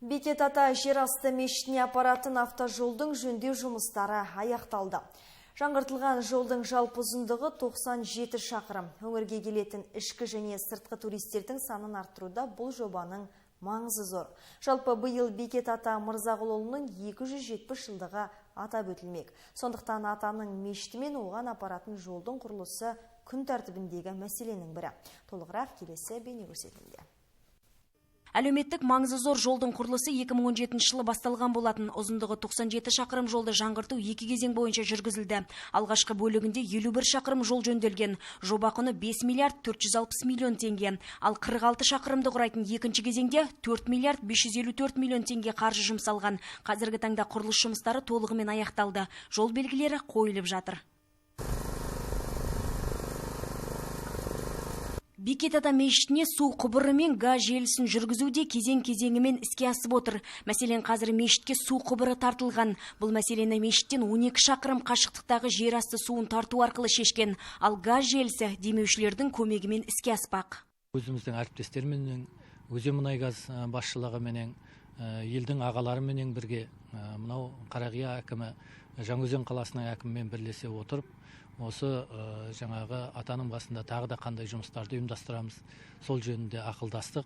Бекет ата жер асты мешітіне апаратын автожолдың жөндеу жұмыстары аяқталды. Жаңғыртылған жолдың жалпы ұзындығы 97 шақырым. Өңірге келетін ішкі және сыртқы туристердің санын арттыруда бұл жобаның маңызы зор. Жалпы биыл Бекет ата Мырзағұлұлының 270 жылдығы атап өтілмек. Сондықтан атаның мешіті мен оған апаратын жолдың құрылысы күн тәртібіндегі мәселенің бірі. Толығырақ келесі бейне көрсетілді. Әлеуметтік маңызы зор жолдың құрылысы 2017 жылы басталған болатын. Ұзындығы 97 шақырым жолды жаңғырту 2 кезең бойынша жүргізілді. Алғашқы бөлігінде 51 шақырым жол жөнделген. Жоба құны 5 миллиард 460 миллион теңге. Ал 46 шақырымды құрайтын екінші кезеңде 4 миллиард 554 миллион теңге қаржы жұмсалған. Қазіргі таңда құрылыс жұмыстары толығымен аяқталды. Жол белгілері қойылып жатыр. Бекет ата мешітіне су құбыры мен газ желісін жүргізуде кезең-кезеңімен іске асып отыр. Мәселен, қазір мешітке су құбыры тартылған. Бұл мәселені мешіттен 12 шақырым қашықтықтағы жер асты суын тарту арқылы шешкен. Ал газ желісі демеушілердің көмегімен іске аспақ. Өзіміздің әріптестерменен, Өзенмұнайгаз басшылығыменен, елдің ағаларыменен бірге мынау Қарақия әкімі, Жаңаөзен қаласының әкімімен бірлесе отырып, осы жаңағы атаның басында тағы да қандай жұмыстарды ұйымдастырамыз, сол жөнінде ақылдастық.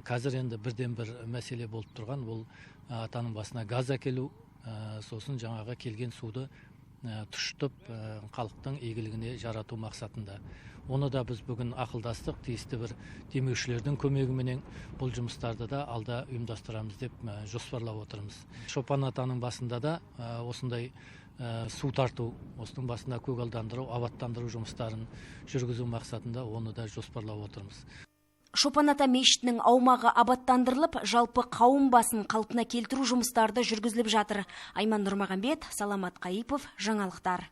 Қазір енді бірден бір мәселе болып тұрған, бұл атаның басына газ әкелу, сосын жаңағы келген суды тұшытып халықтың игілігіне жарату мақсатында. Оны да біз бүгін ақылдастық, тиісті бір демеушілердің көмегіменен бұл жұмыстарды да алда ұйымдастырамыз деп жоспарлап отырмыз. Шопан атаның басында да осындай су тарту, осының басында көгалдандыру, абаттандыру жұмыстарын жүргізу мақсатында оны да жоспарлап отырмыз. Шопан ата мешітінің аумағы абаттандырылып, жалпы қауым басын қалпына келтіру жұмыстарды жүргізіліп жатыр. Айман Нұрмағамбет, Саламат Қайыпов, жаңалықтар.